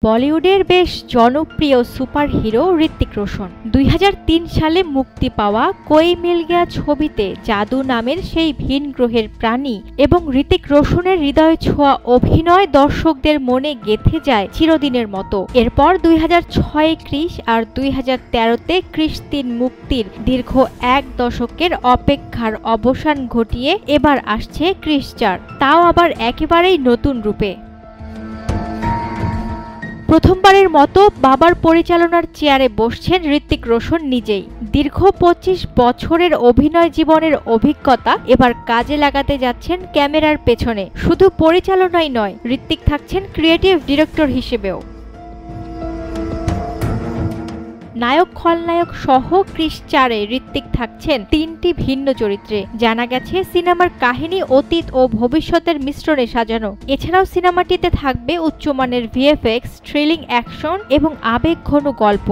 বলিউডের বেশ জনপ্রিয় সুপারহিরো ঋত্বিক রোশন ২০০৩ সালে মুক্তি পাওয়া কোই মিল গয়া ছবিতে জাদু নামের সেই ভিন গ্রহের প্রাণী এবং ঋত্বিক রোশনের হৃদয় ছোঁয়া অভিনয় দর্শকদের মনে গেঁথে যায় চিরদিনের মতো। এরপর ২০০৬ ক্রিশ আর ২০১৩তে ক্রিশ ৩ মুক্তির দীর্ঘ এক দশকের অপেক্ষার অবসান ঘটিয়ে এবার আসছে ক্রিশ ৪, তাও আবার একেবারেই নতুন রূপে। প্রথমবারের মতো বাবার পরিচালনার চেয়ারে বসছেন ঋত্বিক রোশন নিজেই। দীর্ঘ ২৫ বছরের অভিনয় জীবনের অভিজ্ঞতা এবার কাজে লাগাতে যাচ্ছেন ক্যামেরার পেছনে। শুধু পরিচালনাই নয়, ঋত্বিক থাকছেন ক্রিয়েটিভ ডিরেক্টর হিসেবেও। নায়ক খলনায়ক সহ ক্রিশ ৪-এ ঋত্বিক থাকছেন ৩টি ভিন্ন চরিত্রে। জানা গেছে সিনেমার কাহিনী অতীত ও ভবিষ্যতের মিশ্রণে সাজানো। এছাড়াও সিনেমাটিতে থাকবে উচ্চমানের ভিএফএক্স, থ্রিলিং অ্যাকশন এবং আবেগঘন গল্প।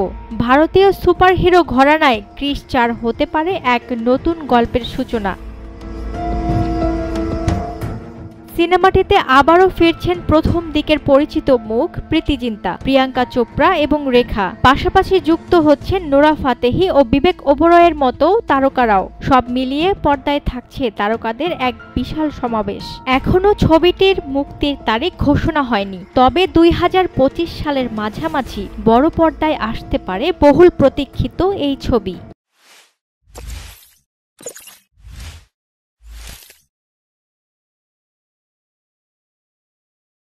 ভারতীয় সুপারহিরো ঘরানায় ক্রিশ ৪ হতে পারে এক নতুন গল্পের সূচনা। সিনেমাটিতে আবারও ফিরছেন প্রথম দিকের পরিচিত মুখ প্রীতি জিন্তা, প্রিয়াঙ্কা চোপড়া এবং রেখা। পাশাপাশি যুক্ত হচ্ছেন নোরা ফাতেহি ও বিবেক ওবরয়ের মতো তারকারাও। সব মিলিয়ে পর্দায় থাকছে তারকাদের এক বিশাল সমাবেশ। এখনও ছবিটির মুক্তির তারিখ ঘোষণা হয়নি, তবে ২০২৫ সালের মাঝামাঝি বড় পর্দায় আসতে পারে বহুল প্রতীক্ষিত এই ছবি।